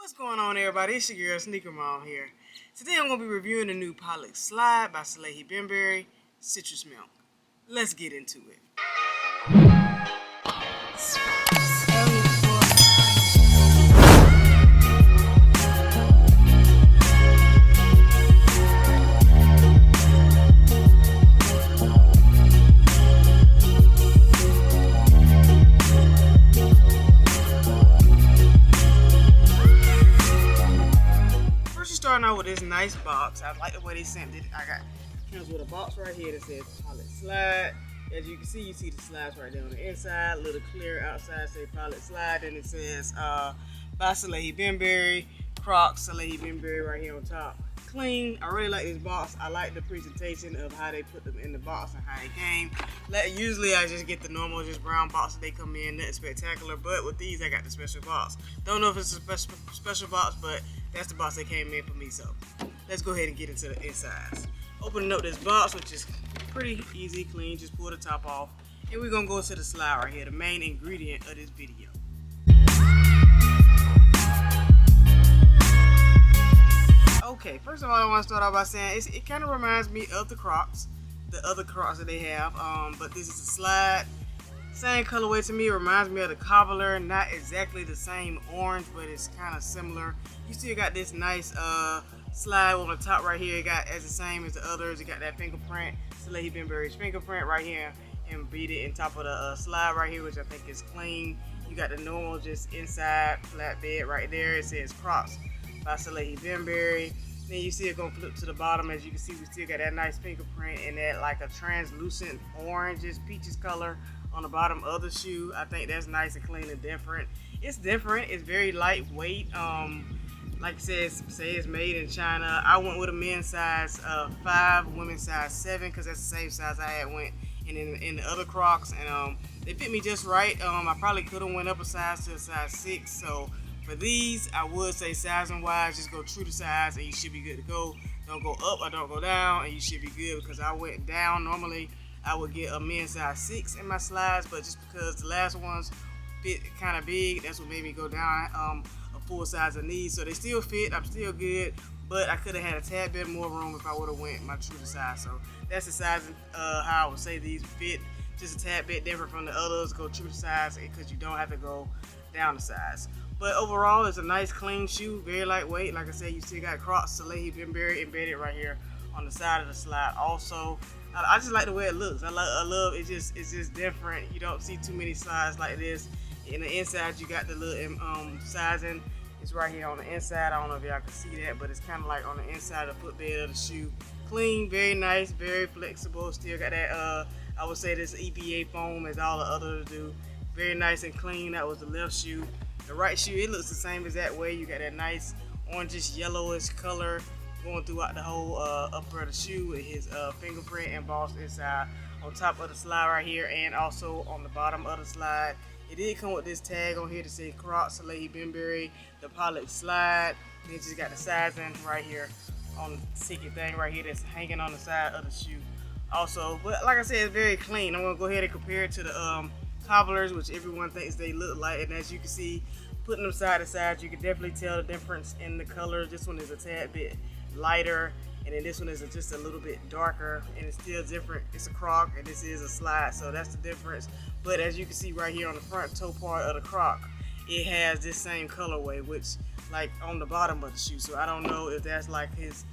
What's going on, everybody? It's your girl SnkrMom here. Today I'm going to be reviewing the new Pollex Slide by Salehe Bembury, Citrus Milk. Let's get into it. Starting out with this nice box. I like the way they sent it. Comes with a box right here that says Pollex Slide. As you can see, you see the slides right there on the inside. A little clear outside say Pollex Slide. Then it says by Salehe Bembury, Crocs Salehe Bembury right here on top. Clean. I really like this box. I like the presentation of how they put them in the box and how they came. Usually I just get the normal, just brown box that they come in, nothing spectacular. But with these, I got the special box. Don't know if it's a special box, but that's the box that came in for me. So let's go ahead and get into the insides. Opening up this box, which is pretty easy, clean. Just pull the top off, and we're gonna go to the slide right here, the main ingredient of this video. Okay, first of all, I want to start off by saying it kind of reminds me of the Crocs, the other Crocs that they have, but this is a slide. Same colorway to me. It reminds me of the cobbler. Not exactly the same orange, but it's kind of similar. You still got this nice slide on the top right here. It got as the same as the others. It got that fingerprint, Salehe Bembury's fingerprint right here, and beat it in top of the slide right here, which I think is clean. You got the normal just inside flat bed right there. It says Crocs by Salehe Bembury. Then you see it gonna flip to the bottom. As you can see, we still got that nice fingerprint and that like a translucent oranges, peaches color on the bottom of the shoe. I think that's nice and clean and different. It's different. It's very lightweight. Like it says, it's made in China. I went with a men's size 5, women's size 7, because that's the same size I had went in the other Crocs, and they fit me just right. I probably could have went up a size to a size 6. So for these, I would say sizing wise, just go true to size and you should be good to go. Don't go up or don't go down and you should be good, because I went down. Normally I would get a men's size 6 in my slides, but just because the last ones fit kind of big, that's what made me go down a full size of these. So they still fit, I'm still good, but I could have had a tad bit more room if I would have went my true to size. So that's the sizing, how I would say these fit, just a tad bit different from the others. Go true to size because you don't have to go down the size. But overall, it's a nice clean shoe, very lightweight. Like I said, you still got Crocs Salehe Bembury embedded right here on the side of the slide. Also, I just like the way it looks. I love it. It's just different. You don't see too many slides like this. In the inside, you got the little sizing. It's right here on the inside. I don't know if y'all can see that, but it's kind of like on the inside of the footbed of the shoe. Clean, very nice, very flexible. Still got that, I would say this EVA foam as all the others do. Very nice and clean. That was the left shoe. The right shoe, it looks the same as that way. You got that nice orangish yellowish color going throughout the whole upper of the shoe with his fingerprint embossed inside on top of the slide right here, and also on the bottom of the slide. It did come with this tag on here to say Crocs Salehe Bembury, the Pollex Slide. Then just got the sizing right here on the ticket thing right here that's hanging on the side of the shoe. Also, but like I said, it's very clean. I'm gonna go ahead and compare it to the cobblers, which everyone thinks they look like, and as you can see, putting them side to side, you can definitely tell the difference in the colors. This one is a tad bit lighter, and then this one is just a little bit darker, and it's still different. It's a Croc and this is a slide, so that's the difference. But as you can see right here on the front toe part of the Croc, it has this same colorway, which like on the bottom of the shoe. So I don't know if that's like his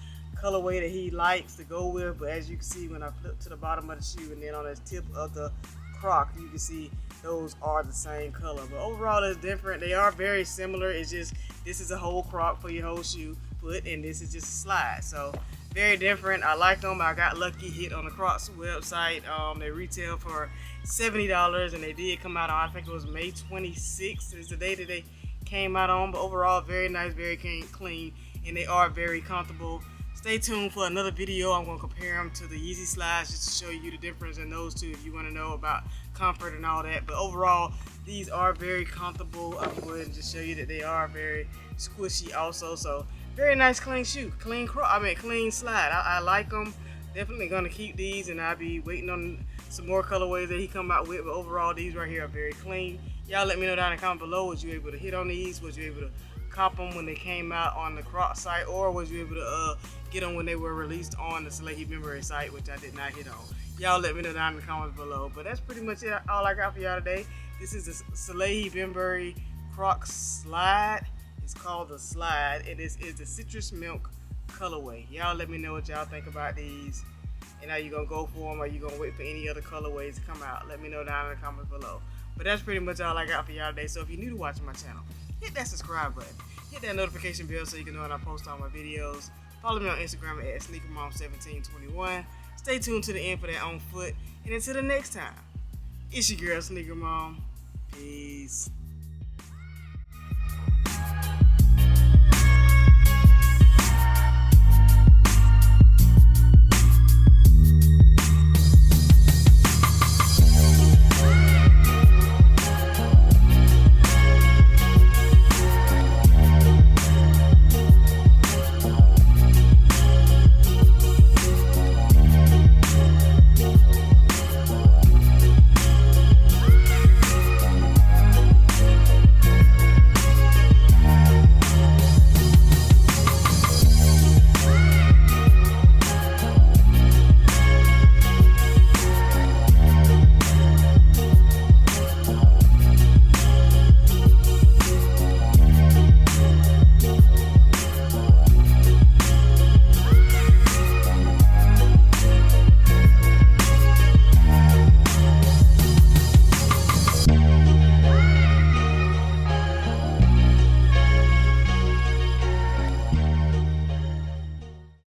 colorway that he likes to go with, but as you can see when I flip to the bottom of the shoe and then on the tip of the Croc, you can see those are the same color. But overall, it's different. They are very similar. It's just this is a whole Croc for your whole shoe foot, and this is just a slide. So very different. I like them. I got lucky, hit on the Crocs website. They retail for $70, and they did come out on, I think it was May 26th is the day that they came out on. But overall, very nice, very clean, and they are very comfortable. Stay tuned for another video. I'm going to compare them to the Yeezy slides just to show you the difference in those two if you want to know about comfort and all that. But overall, these are very comfortable. I'm going to go ahead and just show you that they are very squishy also. So very nice clean shoe, clean slide. I like them. Definitely going to keep these, and I'll be waiting on some more colorways that he come out with. But overall, these right here are very clean. Y'all let me know down in the comment below. Was you able to hit on these? Was you able to cop them when they came out on the Crocs site, or was you able to get them when they were released on the Salehe Bembury site, which I did not hit on. Y'all let me know down in the comments below. But that's pretty much it, all I got for y'all today. This is the Salehe Bembury Crocs Slide. It's called the Slide, and this is the Citrus Milk colorway. Y'all let me know what y'all think about these, and are you gonna go for them, or are you gonna wait for any other colorways to come out? Let me know down in the comments below. But that's pretty much all I got for y'all today. So if you're new to watching my channel, hit that subscribe button, hit that notification bell so you can know when I post all my videos. Follow me on Instagram at SnkrMom1721. Stay tuned to the end for that on foot, and until the next time, it's your girl SnkrMom. Peace.